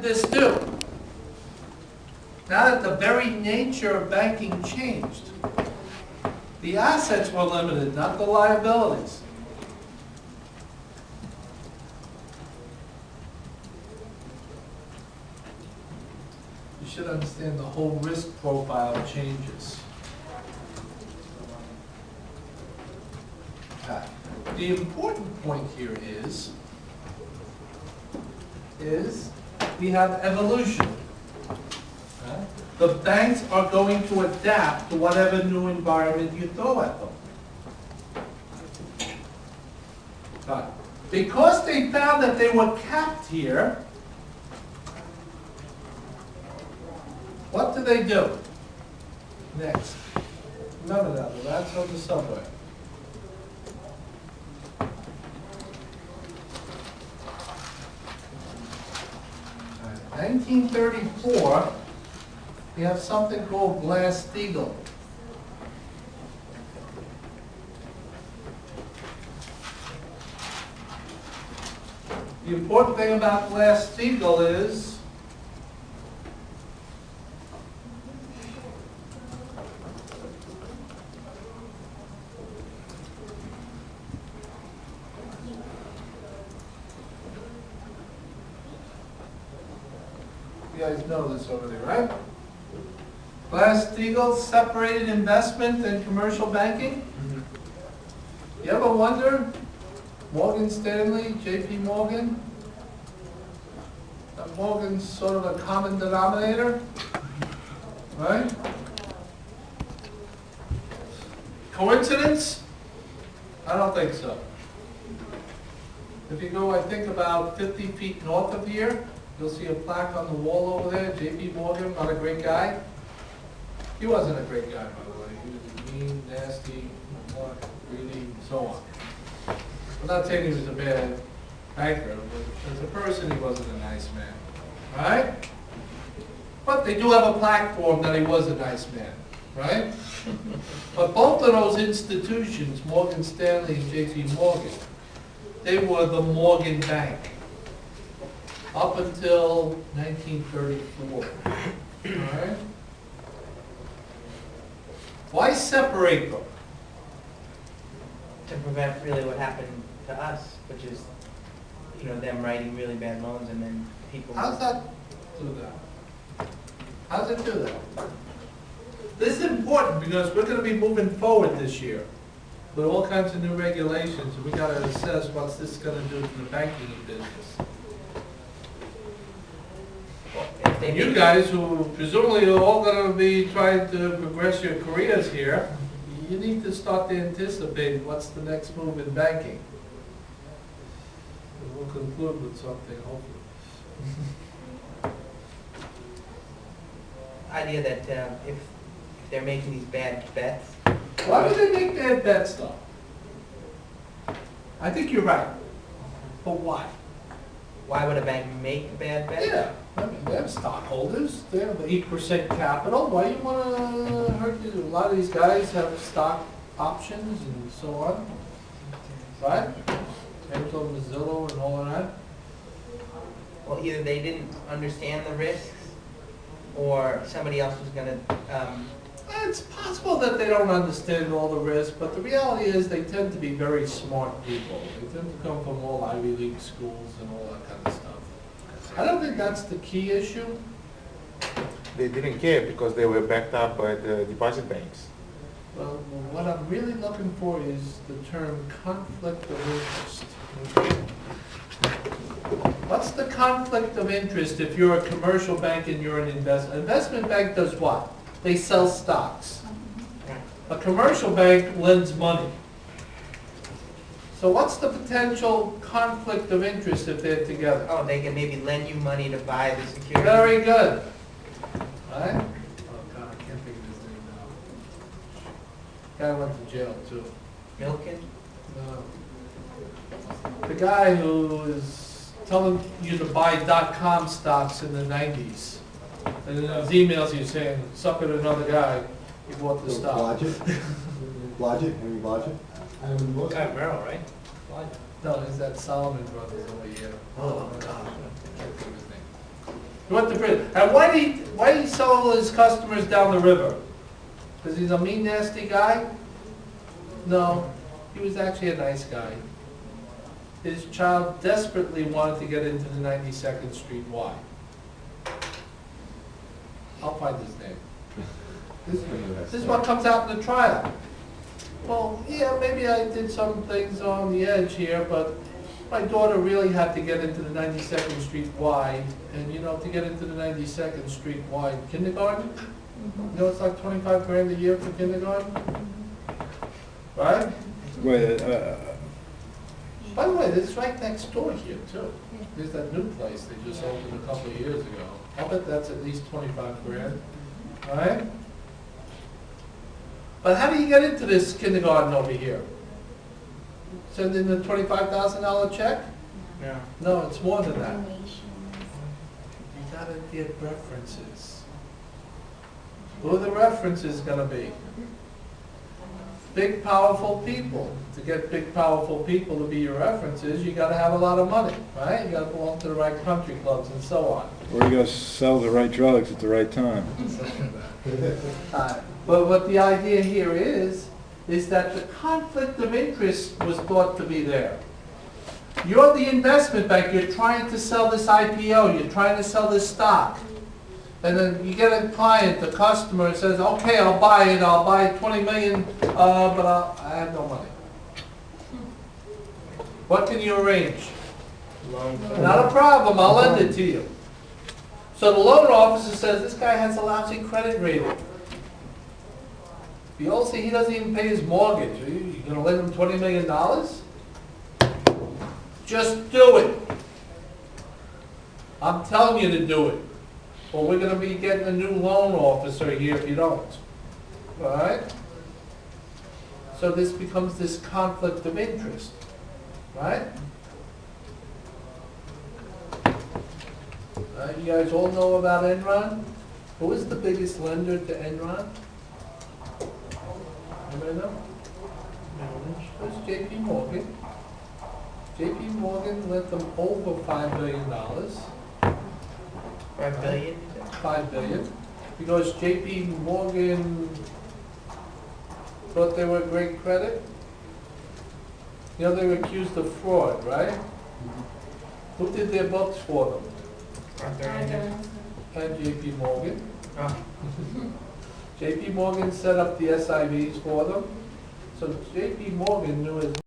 this do? Now that the very nature of banking changed, the assets were limited, not the liabilities. You should understand the whole risk profile changes. Okay. The important point here is we have evolution. Okay? The banks are going to adapt to whatever new environment you throw at them. Okay. Because they found that they were capped here, what do they do? Next. Remember that, the rats on the subway. 1934, we have something called Glass-Steagall. The important thing about Glass-Steagall is you guys know this over there, right? Glass-Steagall separated investment and commercial banking. You ever wonder, Morgan Stanley, J.P. Morgan, that Morgan's sort of a common denominator, right? Coincidence? I don't think so. If you go, I think about 50 feet north of here, you'll see a plaque on the wall over there, J.P. Morgan, not a great guy. He wasn't a great guy, by the way. He was mean, nasty, greedy, and so on. I'm not saying he was a bad banker, but as a person, he wasn't a nice man. Right? But they do have a plaque for him that he was a nice man. Right? But both of those institutions, Morgan Stanley and J.P. Morgan, they were the Morgan Bank up until 1934. All right? Why separate them? To prevent really what happened to us, which is, you know, them writing really bad loans and then people. How's that do that? How's it do that? This is important because we're going to be moving forward this year with all kinds of new regulations, and we got to assess what's this going to do to the banking business. And you guys, who presumably are all going to be trying to progress your careers here, you need to start to anticipate what's the next move in banking. And we'll conclude with something, hopefully. Idea that if they're making these bad bets. Why would they make bad bets, though? I think you're right. But why? Why would a bank make a bad bet? Yeah, I mean, they have stockholders. They have 8% capital. Why do you want to hurt you? A lot of these guys have stock options and so on. Right? Angelo Mazzillo and all of that. Well, either they didn't understand the risks, or somebody else was going to. It's possible that they don't understand all the risks, but the reality is they tend to be very smart people. They tend to come from all Ivy League schools and all that kind of stuff. I don't think that's the key issue. They didn't care because they were backed up by the deposit banks. Well, what I'm really looking for is the term conflict of interest. What's the conflict of interest if you're a commercial bank and you're an investment? An investment bank does what? They sell stocks. A commercial bank lends money. So what's the potential conflict of interest if they're together? Oh, they can maybe lend you money to buy the security. Very good. Right? Oh God, I can't think of his name now. Guy went to jail too. Milken? No. The guy who was telling you to buy .com stocks in the 90s. And in his emails he's saying, suck at another guy, he bought the stock. Blodgett? Blodgett? Henry Blodgett? Guy Merrill, right? No, it's that Solomon Brothers over here. Oh, God. I can't think of his name. He went to prison. And why did he sell all his customers down the river? Because he's a mean, nasty guy? No, he was actually a nice guy. His child desperately wanted to get into the 92nd Street Y. I'll find his name. This is what comes out in the trial. Well, yeah, maybe I did some things on the edge here, but my daughter really had to get into the 92nd Street Y, and you know, to get into the 92nd Street Y kindergarten, you know, it's like 25 grand a year for kindergarten, right? Wait, By the way, it's right next door here too. There's that new place they just opened a couple of years ago. I'll bet that's at least 25 grand, right? But how do you get into this kindergarten over here? Send in the $25,000 check? No. No, it's more than that. You gotta get references. Who are the references gonna be? Big, powerful people. To get big, powerful people to be your references, you gotta have a lot of money, right? You gotta belong to the right country clubs and so on. or you gotta sell the right drugs at the right time. But what the idea here is that the conflict of interest was thought to be there. You're the investment bank, you're trying to sell this IPO, you're trying to sell this stock. And then you get a client, the customer says, okay, I'll buy it, I'll buy 20 million, but I have no money. What can you arrange? Loan. Not a problem, I'll lend it to you. So the loan officer says, this guy has a lousy credit rating. You'll see he doesn't even pay his mortgage. Are you gonna lend him $20 million? Just do it. I'm telling you to do it. Or we're gonna be getting a new loan officer here if you don't. All right? So this becomes this conflict of interest, right? You guys all know about Enron? Who is the biggest lender to Enron? Anybody know? It's JP Morgan. JP Morgan lent them over $5 billion. $5 billion? $5 billion. Because JP Morgan thought they were great credit. You know, they were accused of fraud, right? Who did their books for them? Arthur Andersen. And JP Morgan. Oh. JP Morgan set up the SIVs for them. So JP Morgan knew as